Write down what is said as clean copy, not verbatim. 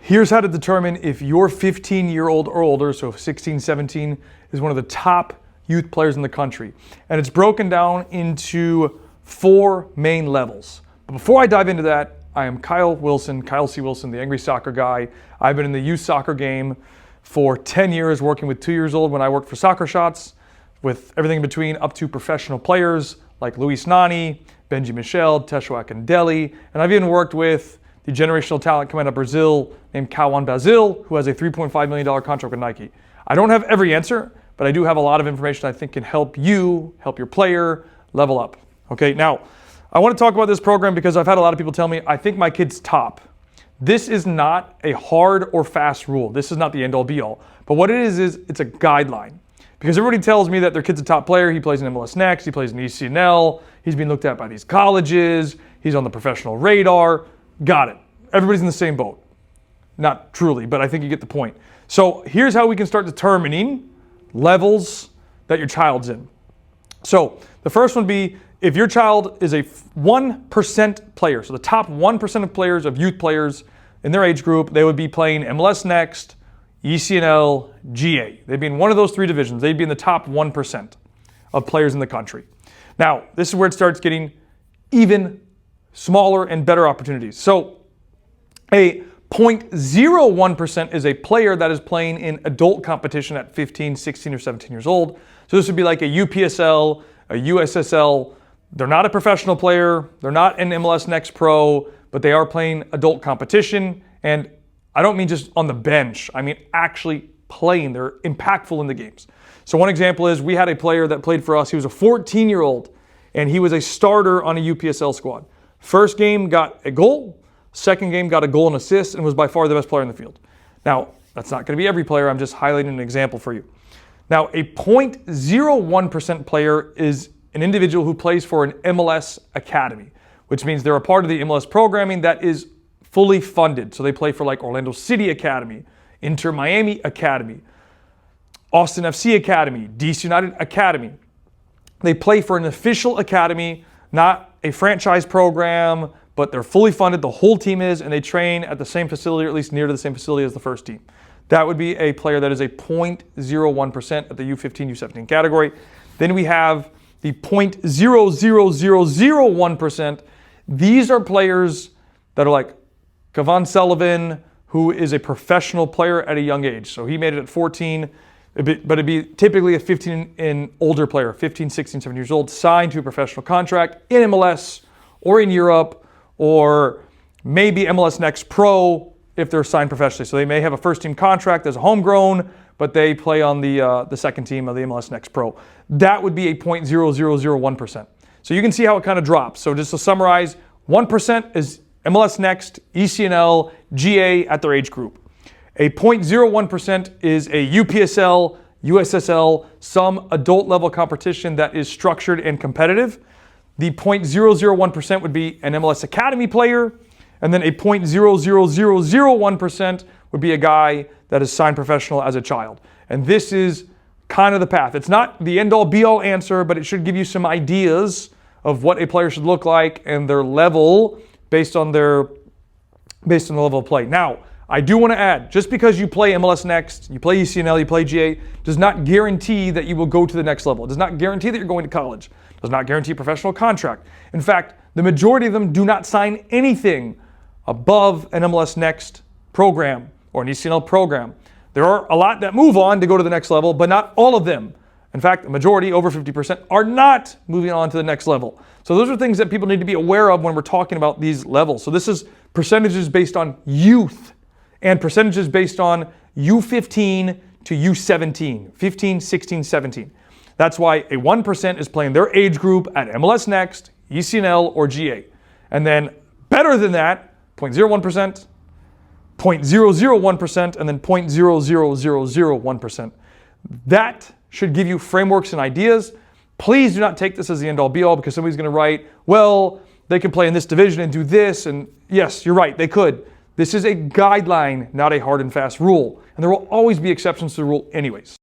Here's how to determine if you're 15-year-old or older, so 16, 17, is one of the top youth players in the country. And it's broken down into 4 main levels. But before I dive into that, I am Kyle Wilson, Kyle C. Wilson, the Angry Soccer Guy. I've been in the youth soccer game for 10 years, working with 2 years old when I worked for Soccer Shots, with everything in between up to professional players like Luis Nani, Benji Michel, Tesho Akindele, and I've even worked with the generational talent coming out of Brazil named Cauã Bazil, who has a $3.5 million contract with Nike. I don't have every answer, but I do have a lot of information I think can help you, help your player level up. Okay, now I want to talk about this program because I've had a lot of people tell me, I think my kid's top. This is not a hard or fast rule. This is not the end-all be-all. But what it is it's a guideline. Because everybody tells me that their kid's a top player. He plays in MLS Next, he plays in ECNL, he's being looked at by these colleges, he's on the professional radar. Got it. Everybody's in the same boat. Not truly, but I think you get the point. So here's how we can start determining levels that your child's in. So the first one would be if your child is a 1% player, so the top 1% of players, of youth players in their age group, they would be playing MLS Next, ECNL, GA. They'd be in one of those 3 divisions. They'd be in the top 1% of players in the country. Now, this is where it starts getting even smaller and better opportunities. So a 0.01% is a player that is playing in adult competition at 15, 16, or 17 years old. So this would be like a UPSL, a USSL. They're not a professional player. They're not an MLS Next Pro, but they are playing adult competition. And I don't mean just on the bench. I mean actually playing. They're impactful in the games. So one example is we had a player that played for us. He was a 14-year-old, and he was a starter on a UPSL squad. First game got a goal, second game got a goal and assist, and was by far the best player in the field. Now, that's not going to be every player. I'm just highlighting an example for you. Now, a 0.01% player is an individual who plays for an MLS academy, which means they're a part of the MLS programming that is fully funded. So they play for like Orlando City Academy, Inter Miami Academy, Austin FC Academy, DC United Academy. They play for an official academy, not a franchise program, but they're fully funded, the whole team is, and they train at the same facility, or at least near to the same facility as the first team. That would be a player that is a 0.01% at the U15, U17 category. Then we have the 0.00001%. These are players that are like Kavan Sullivan, who is a professional player at a young age. So he made it at 14, but it'd be typically a 15 and older player, 15, 16, 17 years old, signed to a professional contract in MLS or in Europe, or maybe MLS Next Pro if they're signed professionally. So they may have a first team contract as a homegrown, but they play on the second team of the MLS Next Pro. That would be a 0.0001%. So you can see how it kind of drops. So just to summarize, 1% is MLS Next, ECNL, GA at their age group. A 0.01% is a UPSL, USSL, some adult level competition that is structured and competitive. The 0.001% would be an MLS Academy player, and then a 0.00001% would be a guy that is signed professional as a child. And this is kind of the path. It's not the end-all be-all answer, but it should give you some ideas of what a player should look like and their level based on the level of play. Now, I do want to add, just because you play MLS Next, you play ECNL, you play GA, does not guarantee that you will go to the next level. It does not guarantee that you're going to college. It does not guarantee a professional contract. In fact, the majority of them do not sign anything above an MLS Next program or an ECNL program. There are a lot that move on to go to the next level, but not all of them. In fact, the majority, over 50%, are not moving on to the next level. So those are things that people need to be aware of when we're talking about these levels. So this is percentages based on youth and percentages based on U15 to U17, 15, 16, 17. That's why a 1% is playing their age group at MLS Next, ECNL, or GA. And then better than that, 0.01%, 0.001%, and then 0.00001%. That should give you frameworks and ideas. Please do not take this as the end-all be-all, because somebody's going to write, well, they can play in this division and do this. And yes, you're right, they could. This is a guideline, not a hard and fast rule. And there will always be exceptions to the rule anyways.